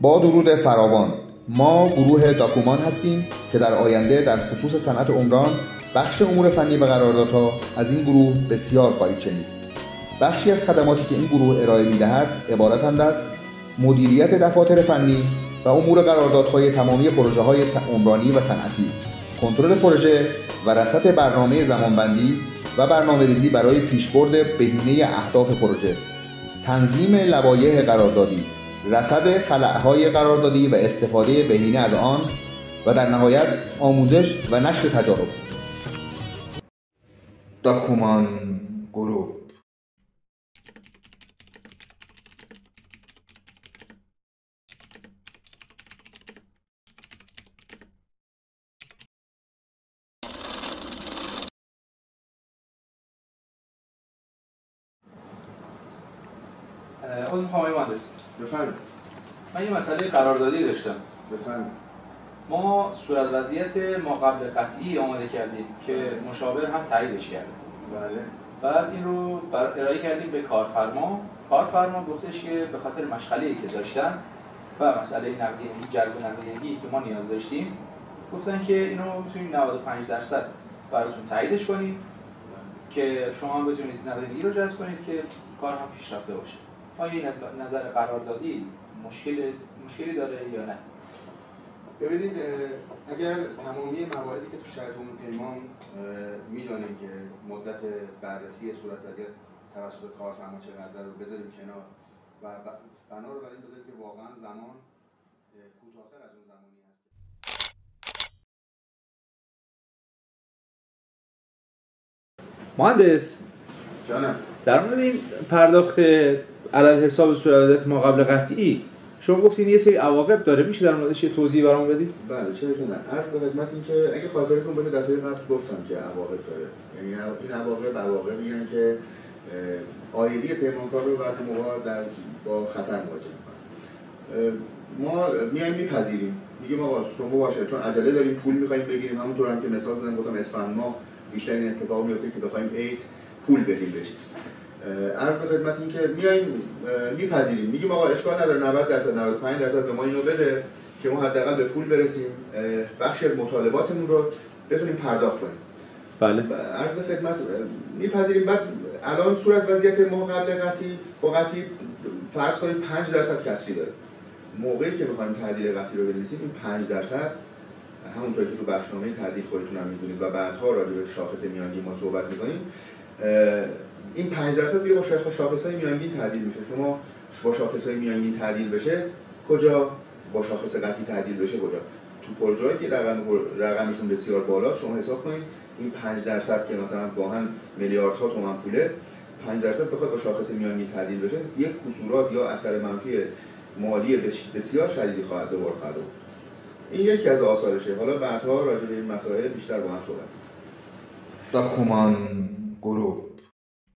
با درود فراوان، ما گروه داکومان هستیم که در آینده در خصوص صنعت عمران بخش امور فنی و قراردادها از این گروه بسیار خواهید شنید. بخشی از خدماتی که این گروه ارائه می‌دهد عبارتند از مدیریت دفاتر فنی و امور قراردادهای تمامی پروژه‌های عمرانی و صنعتی، کنترل پروژه و رصد برنامه زمانبندی و برنامه‌ریزی برای پیشبرد بهینه اهداف پروژه، تنظیم لوایح قراردادی، رصد خلأهای قراردادی و استفاده بهینه از آن و در نهایت آموزش و نشر تجارب. داکومان گروپ. عضو آقای مهندس بفرمایید. من یه مسئله قراردادی داشتم. بفرمایید. ما صورت وضعیت ما قبل قطعی آماده کردیم که مشاور هم تاییدش کرده. بله. بعد این رو ارائه کردیم به کارفرما گفتش که به خاطر مشغله‌ای که داشتن و مسئله نقدینگی، جذب نقدینگی که ما نیاز داشتیم، گفتن که اینو میتونید 95% براتون تاییدش کنید که شما هم بتونید نقدینگی رو جذب کنید که کار هم پیشرفته باشه. آیا این از نظر قراردادی مشکلی داره یا نه؟ ببینید، اگر تمامی مواردی که تو شرط عمومی پیمان میدانیم که مدت بررسی صورت وضعیت توسط کارفرما چقدر رو بذاریم کنار و بنا رو بر این بذاریم که واقعا زمان کوتاه‌تر از اون زمانی هست. مهندس جانم. در مورد این پرداخت علل حساب صورت وضعیت ما قبل قطعی شما گفتین یه سری عواقب داره، میشه در موردش یه توضیح برام بدید؟ بله، چرا که نه. عرض به خدمت این که اگه خاطرتون باشه دفعه قبل گفتم که عواقب داره. یعنی این عواقب میگن که عایدی پیمانکار رو بعضی موقع با خطر مواجه می‌کنه. ما میایم میپذیریم، میگیم آقا شما باشه چون عجله داریم پول می‌خوایم بگیریم، همونطور هم که مثال زدم گفتم اسفند ماه بیشتر این اتفاق میفته که بخوایم عید پول بدیم بشه. عرض به خدمت این که میایم میپذیریم، میگیم آقا اشکال نداره 90% 95% به ما اینو بده که ما حداقل به پول برسیم، بخش مطالباتمون رو بتونیم پرداخت کنیم. بله. عرض به خدمت میپذیریم. بعد الان صورت وضعیت ما قبل قطعی فرض کنید 5% کسری داره. موقعی که می‌خوایم تعدیل قطعی رو بنویسیم این 5% همونطور که تو بخشنامه تعدیل خودتون هم می‌دونید و بعدها راجع به شاخص میانگین ما صحبت می‌کنیم، این 5% دیگه با شاخص‌های میانگین تعدیل میشه. شما با شاخص‌های میانگین تعدیل بشه کجا؟ با شاخص قطعی تعدیل بشه کجا؟ تو پروژه‌ای که رقمشون بسیار بالاست شما حساب کنید این 5% که مثلا گاهن میلیاردها تومان پوله، 5% بخواد با شاخص میانگین تعدیل بشه، یک خسارات یا اثر منفی مالی بسیار شدیدی خواهد به بار خواهد آورد. این یکی از آثارشه. حالا بعدها راجع به این مسائل بیشتر با هم صحبت. داکومان گروپ.